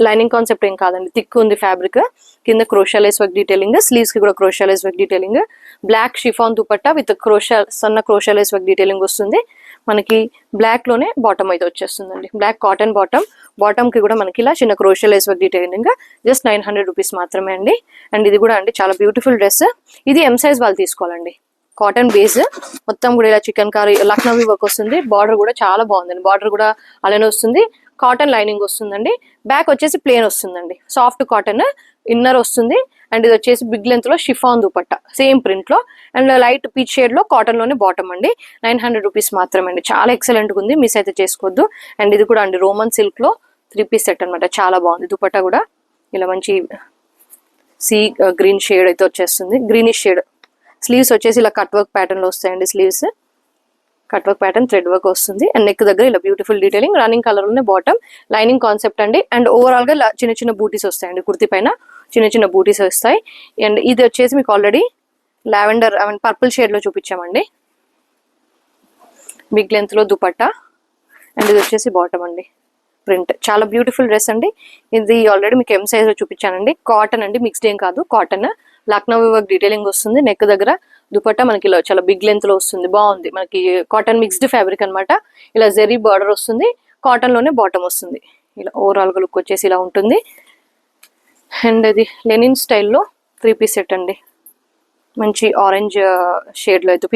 లైనింగ్ కాన్సెప్ట్ ఏం కాదండి, థిక్ ఉంది ఫ్యాబ్రిక్. కింద క్రోషాలేస్ వర్క్ డీటెయిలింగ్, స్లీవ్స్ కి కూడా crochet lace work detailing. Black chiffon dupatta with సన్న క్రోషాలేస్ వర్క్ డీటెయిలింగ్ వస్తుంది. మనకి బ్లాక్ లోనే బాటమ్ అయితే వచ్చేస్తుందండి. బ్లాక్ కాటన్ బాటమ్ కి కూడా మనకి ఇలా చిన్న క్రోషాలేస్ వర్క్ డీటెయిలింగ్. జస్ట్ 900 రూపీస్ మాత్రమే అండి. అండ్ ఇది కూడా అండి చాలా బ్యూటిఫుల్ డ్రెస్. ఇది ఎం సైజ్ వాళ్ళు తీసుకోవాలండి. కాటన్ బేస్ మొత్తం కూడా ఇలా చికెన్ కారీ లక్నవీ వర్క్ వస్తుంది. బార్డర్ కూడా చాలా బాగుందండి. బార్డర్ కూడా అలానే వస్తుంది. కాటన్ లైనింగ్ వస్తుందండి. బ్యాక్ వచ్చేసి ప్లేన్ వస్తుందండి. సాఫ్ట్ కాటన్ ఇన్నర్ వస్తుంది. అండ్ ఇది వచ్చేసి బిగ్ లెంత్ లో షిఫాన్ దుపట్టా సేమ్ ప్రింట్ లో అండ్ లైట్ పీచ్ షేడ్ లో కాటన్ లోనే బాటమ్ అండి. 900 రూపీస్ మాత్రమే అండి. చాలా ఎక్సలెంట్ గా ఉంది, మిస్ అయితే చేసుకోవద్దు. అండ్ ఇది కూడా అండి రోమన్ సిల్క్ లో 3 పీస్ సెట్ అనమాట. చాలా బాగుంది. దుపట్టా కూడా ఇలా మంచి సీ గ్రీన్ షేడ్ అయితే వచ్చేస్తుంది, గ్రీనిష్ షేడ్. స్లీవ్స్ వచ్చేసి ఇలా కట్ వర్క్ ప్యాటర్న్ లో వస్తాయండి. Sleeves cut work pattern thread work వస్తుంది. అండ్ నెక్ దగ్గర ఇలా బ్యూటిఫుల్ డీటెయిలింగ్, రన్నింగ్ కలర్ లోనే బాటమ్, లైనింగ్ కాన్సెప్ట్ అండి. అండ్ ఓవరాల్ గా చిన్న చిన్న బూటీస్ వస్తాయండి. కుర్తి పైన చిన్న చిన్న బూటీస్ వస్తాయి. అండ్ ఇది వచ్చేసి మీకు ఆల్రెడీ లావెండర్ పర్పుల్ షేడ్ లో చూపించామండి. బిగ్ లెంత్ లో దుపట్టా అండ్ ఇది వచ్చేసి బాటమ్ అండి. ప్రింట్ చాలా బ్యూటిఫుల్ డ్రెస్ అండి. ఇది ఆల్రెడీ మీకు ఎం సైజ్ లో చూపించానండి. కాటన్ అండి, మిక్స్డ్ ఏం కాదు, కాటన్. లక్నవీ వర్క్ డీటెయిలింగ్ వస్తుంది. నెక్ దగ్గర దుపట్టా మనకి ఇలా చాలా బిగ్ లెంత్ లో వస్తుంది. బాగుంది. మనకి కాటన్ మిక్స్డ్ ఫ్యాబ్రిక్ అనమాట. ఇలా జెరీ బార్డర్ వస్తుంది. కాటన్ లోనే బాటమ్ వస్తుంది. ఇలా ఓవరాల్ గా లుక్ వచ్చేసి ఇలా ఉంటుంది. అండ్ ఇది లెనిన్ స్టైల్లో 3 పీస్ సెట్ అండి. మంచి ఆరెంజ్ షేడ్ లో అయితే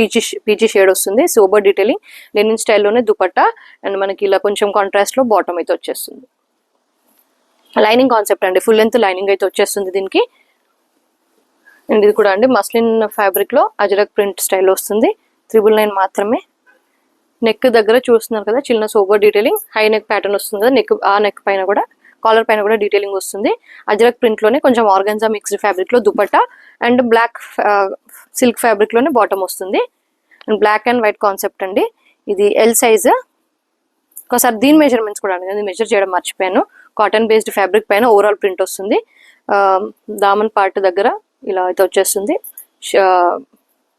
పీచీ షేడ్ వస్తుంది. సోబర్ డీటెయిలింగ్, లెనిన్ స్టైల్లోనే దుపట్టా అండ్ మనకి ఇలా కొంచెం కాంట్రాస్ట్ లో బాటమ్ అయితే వచ్చేస్తుంది. లైనింగ్ కాన్సెప్ట్ అండి, ఫుల్ లెంత్ లైనింగ్ అయితే వచ్చేస్తుంది దీనికి. అండ్ ఇది కూడా అండి మస్లిన్ ఫ్యాబ్రిక్ లో అజరక్ ప్రింట్ స్టైల్ వస్తుంది. 999 మాత్రమే. నెక్ దగ్గర చూస్తున్నారు కదా చిన్న sober detailing, high neck pattern వస్తుంది కదా. నెక్ పైన కూడా కాలర్ పైన కూడా డీటెయిలింగ్ వస్తుంది. అజరక్ ప్రింట్ లోనే కొంచెం ఆర్గన్జా మిక్స్డ్ ఫ్యాబ్రిక్ లో dupatta and black silk fabric లోనే బాటమ్ వస్తుంది. And black and white concept అండి. ఇది ఎల్ సైజ్. ఒకసారి దీని మెజర్మెంట్స్ కూడా అండి మెజర్ చేయడం మర్చిపోయాను. కాటన్ బేస్డ్ ఫ్యాబ్రిక్ పైన ఓవరాల్ ప్రింట్ వస్తుంది. దామన్ పార్ట్ దగ్గర ఇలా అయితే వచ్చేస్తుంది.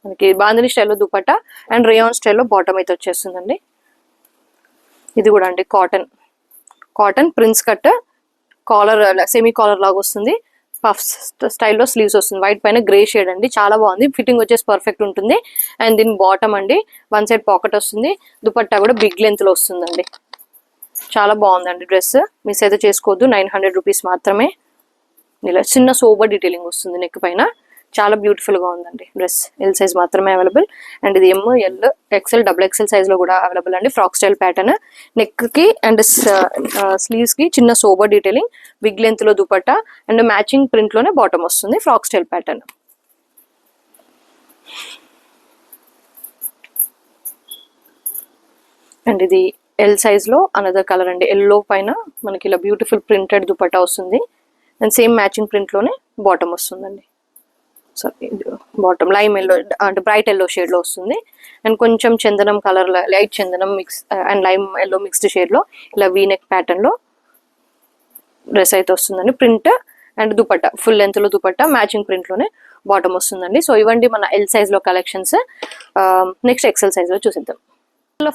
మనకి బాందిని స్టైల్లో దుపట్టా అండ్ రేయాన్ స్టైల్లో బాటమ్ అయితే వచ్చేస్తుందండి. ఇది కూడా అండి cotton prince cut, collar semi collar లాగా వస్తుంది. పఫ్ స్టైల్లో స్లీవ్స్ వస్తుంది. వైట్ పైన గ్రే షేడ్ అండి. చాలా బాగుంది. ఫిట్టింగ్ వచ్చేసి పర్ఫెక్ట్ ఉంటుంది. అండ్ దీని బాటమ్ అండి 1 సైడ్ పాకెట్ వస్తుంది. దుపట్టా కూడా బిగ్ లెంత్ లో వస్తుందండి. చాలా బాగుందండి డ్రెస్, మిస్ అయితే చేసుకోవద్దు. 900 రూపీస్ మాత్రమే. ఇలా చిన్న సోబర్ డీటెయిలింగ్ వస్తుంది నెక్ పైన. చాలా బ్యూటిఫుల్ గా ఉందండి డ్రెస్. ఎల్ సైజ్ మాత్రమే అవైలబుల్. అండ్ ఇది ఎల్, ఎక్సెల్, XXL సైజ్ లో కూడా అవైలబుల్ అండి. Frock style pattern. నెక్ కి అండ్ స్లీవ్స్ కి చిన్న సోబర్ డీటెయిలింగ్, బిగ్ లెంత్ లో దుపట్టా అండ్ మ్యాచింగ్ ప్రింట్ లోనే బాటమ్ వస్తుంది. Frock style pattern. అండ్ ఇది ఎల్ సైజ్ లో అనదర్ కలర్ అండి. ఎల్లో పైన మనకి ఇలా బ్యూటిఫుల్ ప్రింటెడ్ దుపట్టా వస్తుంది. అండ్ సేమ్ మ్యాచింగ్ ప్రింట్ లోనే బాటమ్ వస్తుందండి. సారీ, బాటమ్ లైమ్ ఎల్లో అంటే బ్రైట్ ఎల్లో షేడ్ లో వస్తుంది. అండ్ కొంచెం చందనం కలర్, లైట్ చందనం mix and lime yellow mixed shade లో ఇలా వీనెక్ ప్యాటర్న్ లో డ్రెస్ అయితే వస్తుందండి. Print and dupatta full length లో దుపట్టా మ్యాచింగ్ ప్రింట్ లోనే బాటమ్ వస్తుందండి. సో ఇవ్వండి మన ఎల్ సైజ్ లో కలెక్షన్స్. నెక్స్ట్ ఎక్సెల్ సైజ్ లో చూసిద్దాం.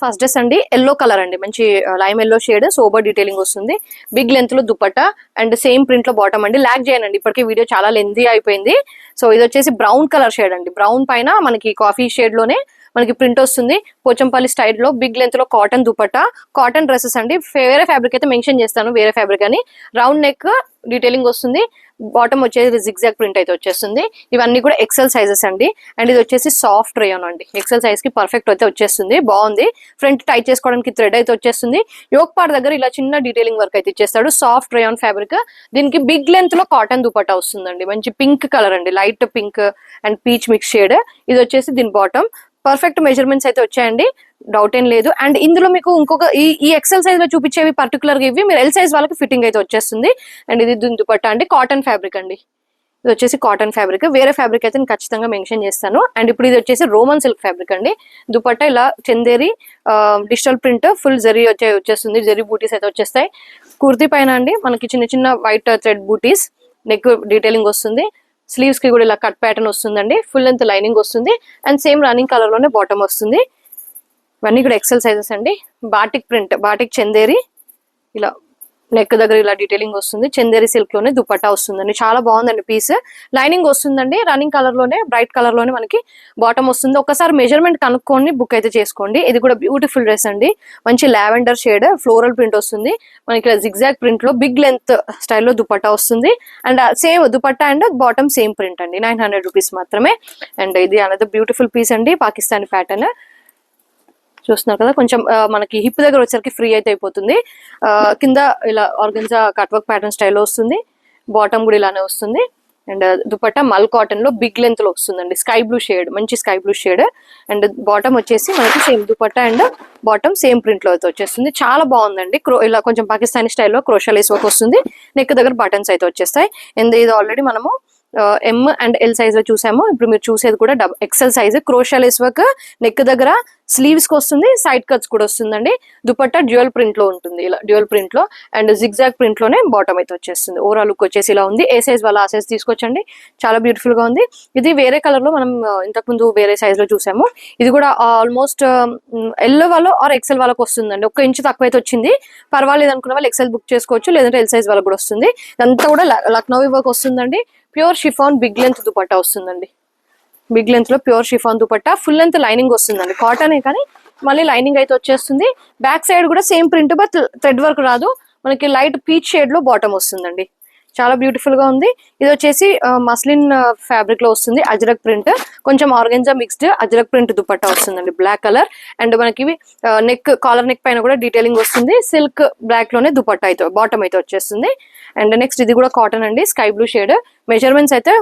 ఫస్ట్ డ్రెస్ అండి ఎల్లో కలర్ అండి. మంచి lime yellow shade, sober detailing వస్తుంది. బిగ్ లెంత్ లో దుపట్టా అండ్ సేమ్ ప్రింట్ లో బాటమ్ అండి. లాగ్ చేయనండి, ఇప్పటికే వీడియో చాలా లెంతీ అయిపోయింది. సో ఇది వచ్చేసి బ్రౌన్ కలర్ షేడ్ అండి. బ్రౌన్ పైన మనకి కాఫీ షేడ్ లోనే మనకి ప్రింట్ వస్తుంది. పోచంపల్లి స్టైల్ లో బిగ్ లెంత్ లో కాటన్ దుపట్టా. కాటన్ డ్రెస్సెస్ అండి. వేరే ఫ్యాబ్రిక్ అయితే మెన్షన్ చేస్తాను, వేరే ఫ్యాబ్రిక్ అని. రౌండ్ నెక్ డీటెయిలింగ్ వస్తుంది. బాటమ్ వచ్చేసి జిగ్జాగ్ ప్రింట్ అయితే వచ్చేస్తుంది. ఇవన్నీ కూడా ఎక్సెల్ సైజెస్ అండి. అండ్ ఇది వచ్చేసి సాఫ్ట్ రేయాన్ అండి. ఎక్సెల్ సైజ్ కి పర్ఫెక్ట్ అయితే వచ్చేస్తుంది. బాగుంది. ఫ్రంట్ టైట్ చేసుకోవడానికి థ్రెడ్ అయితే వచ్చేస్తుంది. యోక్ పార్ట్ దగ్గర ఇలా చిన్న డీటెయిలింగ్ వర్క్ అయితే ఇచ్చేస్తాడు. Soft rayon fabric. దీనికి బిగ్ లెంత్ లో కాటన్ దుపట్టా వస్తుందండి. మంచి పింక్ కలర్ అండి, light pink and peach mix shade. ఇది వచ్చేసి దీని బాటమ్. పర్ఫెక్ట్ మెజర్మెంట్స్ అయితే వచ్చాయండి, డౌట్ ఏం లేదు. అండ్ ఇందులో మీకు ఇంకొక ఈ ఎక్సెల్ సైజ్ లో చూపించేవి పర్టికులర్ గా ఇవి మీరు ఎల్ సైజ్ వాళ్ళకి ఫిట్టింగ్ అయితే వచ్చేస్తుంది. అండ్ ఇది దుపట్టా అండి, కాటన్ ఫ్యాబ్రిక్ అండి. ఇది వచ్చేసి కాటన్ ఫ్యాబ్రిక్, వేరే ఫ్యాబ్రిక్ అయితే నేను ఖచ్చితంగా మెన్షన్ చేస్తాను. అండ్ ఇప్పుడు ఇది వచ్చేసి రోమన్ సిల్క్ ఫ్యాబ్రిక్ అండి. దుపట్టా ఇలా Chanderi digital print full zari వచ్చేస్తుంది, జరీ బూటీస్ అయితే వచ్చేస్తాయి. కుర్తీ పైన అండి మనకి చిన్న చిన్న వైట్ థ్రెడ్ బూటీస్, నెక్ డీటెయిలింగ్ వస్తుంది, స్లీవ్స్ కి కూడా ఇలా కట్ ప్యాటర్న్ వస్తుందండి, ఫుల్ లెంత్ లైనింగ్ వస్తుంది అండ్ సేమ్ రన్నింగ్ కలర్ లోనే బాటమ్ వస్తుంది. ఇవన్నీ కూడా ఎక్సెల్ సైజెస్ అండి. బాటిక్ ప్రింట్, బాటిక్ చందేరి ఇలా నెక్ దగ్గర ఇలా డీటెయిలింగ్ వస్తుంది, చందేరి సిల్క్ లోనే దుపట్టా వస్తుందండి. చాలా బాగుందండి పీస్. లైనింగ్ వస్తుందండి రన్నింగ్ కలర్ లోనే, బ్రైట్ కలర్ లోనే మనకి బాటమ్ వస్తుంది. ఒకసారి మెజర్మెంట్ కనుక్కొని బుక్ అయితే చేసుకోండి. ఇది కూడా బ్యూటిఫుల్ డ్రెస్ అండి, మంచి లావెండర్ షేడ్ ఫ్లోరల్ ప్రింట్ వస్తుంది మనకి, ఇలా జిగ్జాగ్ ప్రింట్ లో బిగ్ లెంత్ స్టైల్లో దుపట్టా వస్తుంది. And same dupatta and bottom same print అండి, 900 రూపీస్ మాత్రమే. అండ్ ఇది అనదర్ బ్యూటిఫుల్ పీస్ అండి, పాకిస్తానీ ప్యాటర్న్ చూస్తున్నారు కదా. కొంచెం మనకి హిప్ దగ్గర వచ్చేసరికి ఫ్రీ అయితే అయిపోతుంది. కింద ఇలా ఆర్గన్జా కట్ వర్క్ ప్యాటర్న్ స్టైల్లో వస్తుంది, బాటమ్ కూడా ఇలానే వస్తుంది. అండ్ దుపట్టా మల్ కాటన్ లో బిగ్ లెంత్ లో వస్తుందండి, స్కై బ్లూ షేడ్, మంచి sky blue shade. And bottom వచ్చేసి మనకి same dupatta and bottom same print లో అయితే వచ్చేస్తుంది. చాలా బాగుందండి. ఇలా కొంచెం పాకిస్తానీ స్టైల్లో క్రోషా లేస్ వర్క్ వస్తుంది, నెక్ దగ్గర బటన్స్ అయితే వచ్చేస్తాయి. అండ్ ఇది ఆల్రెడీ మనము M అండ్ L సైజ్ లో చూసాము. ఇప్పుడు మీరు చూసేది కూడా XL size, crochet lace work neck దగ్గర, స్లీవ్స్ కి వస్తుంది, సైడ్ కట్స్ కూడా వస్తుందండి. దుపట్టా డ్యూయల్ ప్రింట్ లో ఉంటుంది, ఇలా డ్యూయల్ ప్రింట్ లో అండ్ జిగ్జాగ్ ప్రింట్ లోనే బాటమ్ అయితే వచ్చేస్తుంది. ఓవరాల్ లుక్ వచ్చేసి ఇలా ఉంది. ఏ సైజ్ వాళ్ళ ఆ సైజ్ తీసుకొచ్చండి, చాలా బ్యూటిఫుల్ గా ఉంది. ఇది వేరే కలర్ లో మనం ఇంతకు ముందు వేరే సైజ్ లో చూసాము. ఇది కూడా ఆల్మోస్ట్ ఎల్ వాళ్ళ ఆర్ ఎక్సెల్ వాళ్ళకి వస్తుందండి. 1 ఇంచ్ తక్కువ అయితే వచ్చింది, పర్వాలేదు అనుకున్న వాళ్ళు ఎక్సెల్ బుక్ చేసుకోవచ్చు, లేదంటే ఎల్ సైజ్ వాళ్ళకి కూడా వస్తుంది. ఇదంతా కూడా లక్నోవి వర్క్ వస్తుందండి. Pure chiffon big length dupatta వస్తుందండి, బిగ్ లెంత్ లో pure chiffon dupatta, full length lining వస్తుందండి, కాటనే కానీ మళ్ళీ లైనింగ్ అయితే వచ్చేస్తుంది. బ్యాక్ సైడ్ కూడా same print but thread work రాదు, మనకి లైట్ పీచ్ షేడ్ లో బాటమ్ వస్తుందండి. చాలా బ్యూటిఫుల్ గా ఉంది. ఇది వచ్చేసి మస్లిన్ ఫ్యాబ్రిక్ లో వస్తుంది, అజ్రక్ ప్రింట్, కొంచెం organza mixed Ajrak print dupatta వస్తుందండి, బ్లాక్ కలర్. అండ్ మనకి నెక్, కాలర్ నెక్ పైన కూడా డీటెయిలింగ్ వస్తుంది, సిల్క్ బ్లాక్ లోనే దుపట్టా అయితే బాటమ్ అయితే వచ్చేస్తుంది. అండ్ నెక్స్ట్ ఇది కూడా కాటన్ అండి, స్కై బ్లూ షేడ్. మెజర్మెంట్స్ అయితే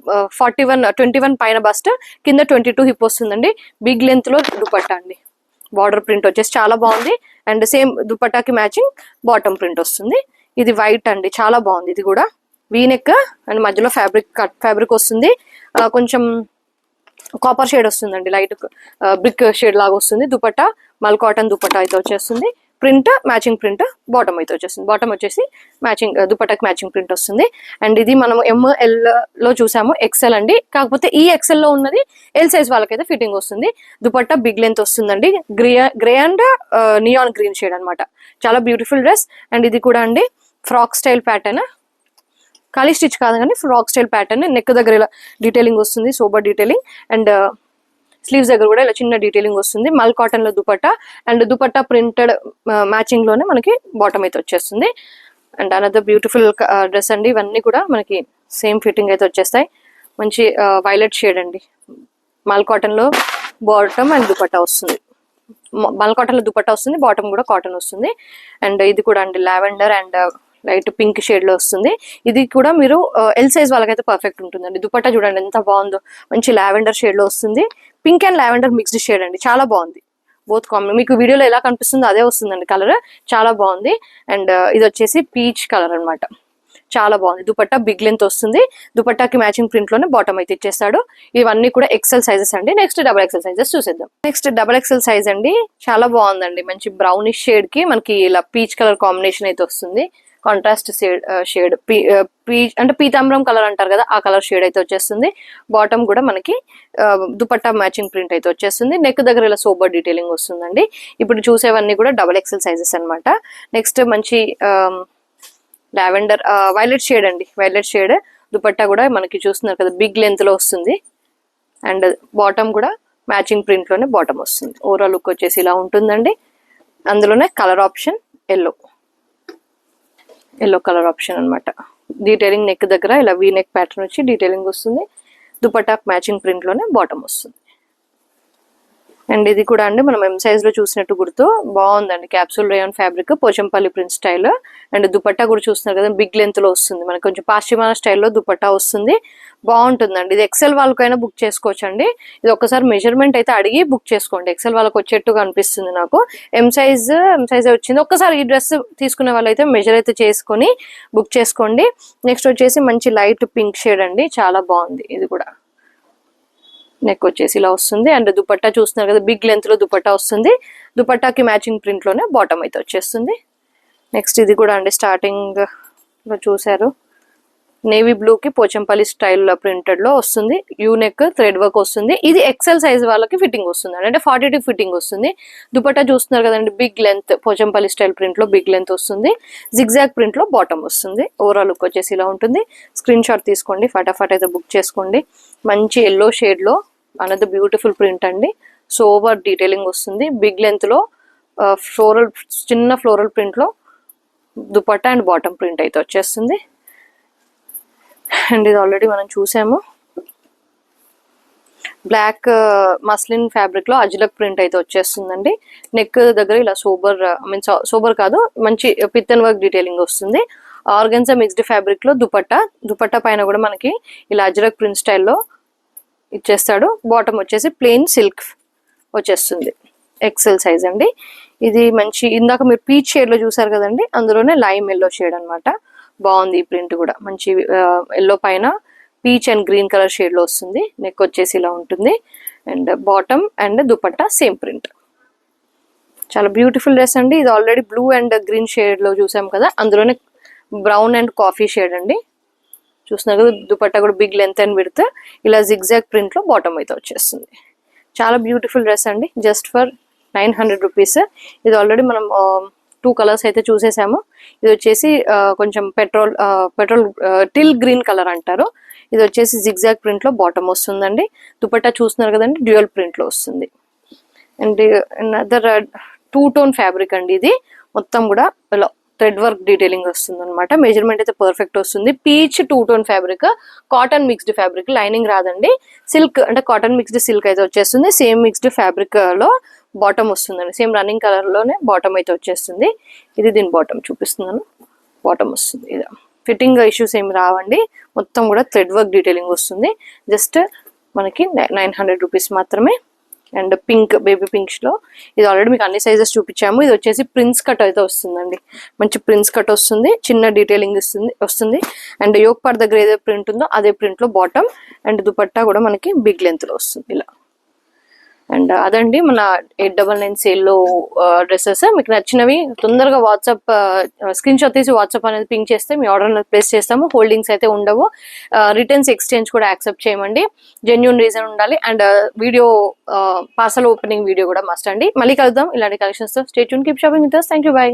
21 పైన బస్ట్, కింద 22 హిప్ వస్తుందండి. బిగ్ లెంత్ లో దుపట్టా అండి, బార్డర్ ప్రింట్ వచ్చేసి చాలా బాగుంది. అండ్ సేమ్ దుపట్టాకి మ్యాచింగ్ బాటమ్ ప్రింట్ వస్తుంది. ఇది వైట్ అండి, చాలా బాగుంది. ఇది కూడా వీనెక్ అండ్ మధ్యలో ఫ్యాబ్రిక్ కట్ ఫ్యాబ్రిక్ వస్తుంది, కొంచెం కాపర్ షేడ్ వస్తుందండి, లైట్ బ్రిక్ షేడ్ లాగా వస్తుంది. దుపట్టా మల్ కాటన్ దుపట్టా అయితే వచ్చేస్తుంది. ప్రింట్ మ్యాచింగ్ ప్రింట్ బాటమ్ అయితే వచ్చేస్తుంది, బాటమ్ వచ్చేసి మ్యాచింగ్ దుపట్టాకి మ్యాచింగ్ ప్రింట్ వస్తుంది. అండ్ ఇది మనం ML లో చూసాము, ఎక్సెల్ అండి, కాకపోతే ఈ ఎక్సెల్ లో ఉన్నది ఎల్ సైజ్ వాళ్ళకైతే ఫిట్టింగ్ వస్తుంది. దుపట్టా బిగ్ లెంత్ వస్తుందండి, grey and neon green shade అనమాట. చాలా బ్యూటిఫుల్ డ్రెస్. అండ్ ఇది కూడా అండి ఫ్రాక్ స్టైల్ ప్యాటర్న్, ఖాళీ స్టిచ్ కాదు కానీ ఫ్రాక్ స్టైల్ ప్యాటర్న్, నెక్ దగ్గర ఇలా డీటెయిలింగ్ వస్తుంది, సోబర్ డీటెయిలింగ్. అండ్ స్లీవ్స్ దగ్గర కూడా ఇలా చిన్న డీటెయిలింగ్ వస్తుంది, మల్ కాటన్ లో dupatta. And dupatta printed matching లోనే మనకి బాటమ్ అయితే వచ్చేస్తుంది. అండ్ అనదర్ బ్యూటిఫుల్ డ్రెస్ అండి. ఇవన్నీ కూడా మనకి సేమ్ ఫిట్టింగ్ అయితే వచ్చేస్తాయి. మంచి వైలెట్ షేడ్ అండి, మల్ కాటన్ లో బాటమ్ అండ్ దుపట్టా వస్తుంది, మల్ కాటన్ లో దుపట్టా వస్తుంది, బాటమ్ కూడా కాటన్ వస్తుంది. అండ్ ఇది కూడా అండి lavender and light pink shade లో వస్తుంది. ఇది కూడా మీరు ఎల్ సైజ్ వాళ్ళకైతే పర్ఫెక్ట్ ఉంటుందండి. దుపట్టా చూడండి ఎంత బాగుందో, మంచి లావెండర్ షేడ్ లో వస్తుంది, pink and lavender mixed shade అండి, చాలా బాగుంది. బోత్ కాంబినేషన్ మీకు వీడియోలో ఎలా కనిపిస్తుందో అదే వస్తుందండి కలర్, చాలా బాగుంది. అండ్ ఇది వచ్చేసి పీచ్ కలర్ అనమాట, చాలా బాగుంది. దుపట్టా బిగ్ లెంత్ వస్తుంది, దుపట్టాకి మ్యాచింగ్ ప్రింట్ లోనే బాటమ్ అయితే ఇచ్చేస్తాడు. ఇవన్నీ కూడా ఎక్సెల్ సైజెస్ అండి. నెక్స్ట్ డబల్ ఎక్సెల్ సైజెస్ చూసేద్దాం. నెక్స్ట్ డబల్ ఎక్సెల్ సైజ్ అండి, చాలా బాగుందండి, మంచి బ్రౌనిష్ షేడ్ కి మనకి ఇలా పీచ్ కలర్ కాంబినేషన్ అయితే వస్తుంది. కాంట్రాస్ట్ షేడ్ పీచ్ అంటే పీతాంబరం కలర్ అంటారు కదా, ఆ కలర్ షేడ్ అయితే వచ్చేస్తుంది. బాటమ్ కూడా మనకి దుపట్టా మ్యాచింగ్ ప్రింట్ అయితే వచ్చేస్తుంది, నెక్ దగ్గర ఇలా సోబర్ డీటెయిలింగ్ వస్తుందండి. ఇప్పుడు చూసేవన్నీ కూడా డబల్ ఎక్సెల్ సైజెస్ అనమాట. నెక్స్ట్ మంచి లావెండర్ వైలెట్ షేడ్ అండి, వైలెట్ షేడ్ దుపట్టా కూడా మనకి చూస్తున్నారు కదా బిగ్ లెంత్ లో వస్తుంది. అండ్ బాటమ్ కూడా మ్యాచింగ్ ప్రింట్ లోనే బాటమ్ వస్తుంది. ఓవరాల్ లుక్ వచ్చేసి ఇలా ఉంటుందండి. అందులోనే colour option yellow colour option అనమాట. డీటెయిలింగ్ నెక్ దగ్గర ఇలా వీ నెక్ ప్యాటర్న్ వచ్చి డీటెయిలింగ్ వస్తుంది, దుపట్టా మ్యాచింగ్ ప్రింట్ లోనే బాటమ్ వస్తుంది. అండ్ ఇది కూడా అండి మనం ఎం సైజ్ లో చూసినట్టు గుర్తు బాగుందండి. Capsule rayon fabric Pochampally print style. And dupatta కూడా చూస్తున్నారు కదా బిగ్ లెంత్ లో వస్తుంది మనకి, కొంచెం పాశ్చిమాన స్టైల్లో దుపట్టా వస్తుంది. బాగుంటుందండి. ఇది ఎక్సెల్ వాళ్ళకైనా బుక్ చేసుకోవచ్చు అండి. ఇది ఒకసారి మెజర్మెంట్ అయితే అడిగి బుక్ చేసుకోండి, ఎక్సెల్ వాళ్ళకి వచ్చేట్టుగా అనిపిస్తుంది నాకు. ఎం సైజ్ వచ్చింది. ఒక్కసారి ఈ డ్రెస్ తీసుకునే వాళ్ళైతే మెజర్ అయితే చేసుకొని బుక్ చేసుకోండి. నెక్స్ట్ వచ్చేసి మంచి లైట్ పింక్ షేడ్ అండి, చాలా బాగుంది. ఇది కూడా నెక్ వచ్చేసి ఇలా వస్తుంది. అండ్ దుపట్టా చూస్తున్నారు కదా బిగ్ లెంత్ లో దుపట్టా వస్తుంది. దుపట్టాకి మ్యాచింగ్ ప్రింట్ లోనే బాటమ్ అయితే వచ్చేస్తుంది. నెక్స్ట్ ఇది కూడా అండి స్టార్టింగ్ లో చూసారు, నేవీ బ్లూ కి పోచంపల్లి స్టైల్ ప్రింటెడ్ లో వస్తుంది. యూ నెక్ థ్రెడ్ వర్క్ వస్తుంది. ఇది ఎక్సెల్ సైజ్ వాళ్ళకి ఫిట్టింగ్ వస్తుంది అంటే 42 ఫిట్టింగ్ వస్తుంది. దుపట్టా చూస్తున్నారు కదండి big length Pochampally style print లో బిగ్ లెంత్ వస్తుంది. జిగ్జాగ్ ప్రింట్ లో బాటమ్ వస్తుంది. ఓవరాల్ లుక్ వచ్చేసి ఇలా ఉంటుంది. స్క్రీన్ షాట్ తీసుకోండి, ఫటాఫట్ అయితే బుక్ చేసుకోండి. మంచి ఎల్లో షేడ్ లో అనదర్ బ్యూటిఫుల్ ప్రింట్ అండి. సోవర్ డీటెయిలింగ్ వస్తుంది. బిగ్ లెంత్ లో ఫ్లోరల్, చిన్న ఫ్లోరల్ ప్రింట్ లో దుపట్టా అండ్ బాటమ్ ప్రింట్ అయితే వచ్చేస్తుంది. అండ్ ఇది ఆల్రెడీ మనం చూసాము. బ్లాక్ మస్లిన్ ఫ్యాబ్రిక్ లో అజ్లక్ ప్రింట్ అయితే వచ్చేస్తుందండి. నెక్ దగ్గర ఇలా సోబర్ కాదు మంచి పిత్తన్ వర్క్ డీటెయిలింగ్ వస్తుంది. ఆర్గన్జా మిక్స్డ్ ఫ్యాబ్రిక్ లో దుపట్టా పైన కూడా మనకి ఇలా అజ్రక్ ప్రింట్ స్టైల్లో ఇచ్చేస్తాడు. బాటమ్ వచ్చేసి ప్లెయిన్ సిల్క్ వచ్చేస్తుంది. ఎక్సెల్ సైజ్ అండి. ఇది మంచి ఇందాక మీరు పీచ్ షేడ్ లో చూసారు కదండి, అందులోనే లైమ్ ఎల్లో షేడ్ అనమాట. బాగుంది ఈ ప్రింట్ కూడా. మంచి ఎల్లో పైన peach and green colour shade లో వస్తుంది. నెక్ వచ్చేసి ఇలా ఉంటుంది. And bottom and dupatta same print. చాలా బ్యూటిఫుల్ డ్రెస్ అండి. ఇది already blue and green shade లో చూసాం కదా, అందులోనే బ్రౌన్ అండ్ కాఫీ షేడ్ అండి. చూస్తున్నారు కదా దుపట్టా కూడా బిగ్ లెంత్ అండ్ విడ్త్ ఇలా జిగ్జాగ్ ప్రింట్ లో బాటమ్ అయితే వచ్చేస్తుంది. చాలా బ్యూటిఫుల్ డ్రెస్ అండి. Just for 900 rupees. ఇది ఆల్రెడీ మనం 2 కలర్స్ అయితే చూసేసాము. ఇది వచ్చేసి కొంచెం పెట్రోల్ టిల్ గ్రీన్ కలర్ అంటారు. ఇది వచ్చేసి జిగ్జాగ్ ప్రింట్ లో బాటమ్ వస్తుందండి. దుపట్టా చూస్తున్నారు కదండి డ్యూయల్ ప్రింట్ లో వస్తుంది. అండ్ అదర్ 2 టోన్ ఫ్యాబ్రిక్ అండి. ఇది మొత్తం కూడా ఇలా థ్రెడ్ వర్క్ డీటెయిలింగ్ వస్తుంది అనమాట. మెజర్మెంట్ అయితే పర్ఫెక్ట్ వస్తుంది. Peach 2 tone fabric, cotton mixed fabric, lining రాదండి. సిల్క్ అంటే కాటన్ మిక్స్డ్ సిల్క్ అయితే వచ్చేస్తుంది. సేమ్ మిక్స్డ్ ఫ్యాబ్రిక్ లో బాటమ్ వస్తుందండి. సేమ్ రన్నింగ్ కలర్ లోనే బాటమ్ అయితే వచ్చేస్తుంది. ఇది దీని బాటమ్ చూపిస్తున్నాను. బాటమ్ వస్తుంది. ఇది ఫిట్టింగ్ ఇష్యూస్ ఏమి రావండి. మొత్తం కూడా థ్రెడ్ వర్క్ డీటెయిలింగ్ వస్తుంది. జస్ట్ మనకి 900 రూపీస్ మాత్రమే. అండ్ పింక్, బేబీ పింక్స్ లో ఇది ఆల్రెడీ మీకు అన్ని సైజెస్ చూపించాము. ఇది వచ్చేసి ప్రిన్స్ కట్ అయితే వస్తుందండి. మంచి ప్రిన్స్ కట్ వస్తుంది. చిన్న డీటెయిలింగ్ వస్తుంది. అండ్ యోక్ పార్ట్ దగ్గర ఏదో ప్రింట్ ఉందో అదే ప్రింట్ లో బాటమ్ అండ్ దుపట్టా కూడా మనకి బిగ్ లెంత్ లో వస్తుంది ఇలా. అండ్ అదండి మన 899 సేల్లో డ్రెస్సెస్. మీకు నచ్చినవి తొందరగా వాట్సాప్ స్క్రీన్ షాట్ తీసి వాట్సాప్ అనేది పింక్ చేస్తే మీ ఆర్డర్ అనేది ప్లేస్ చేస్తాము. హోల్డింగ్స్ అయితే ఉండవు. రిటర్న్స్ ఎక్స్చేంజ్ కూడా యాక్సెప్ట్ చేయమండి. జెన్యూన్ రీజన్ ఉండాలి. And video parcel opening video కూడా మస్ట్ అండి. మళ్ళీ కలుద్దాం ఇలాంటి కలెక్షన్స్ తో. Stay tune, keep shopping with us. Thank you, by.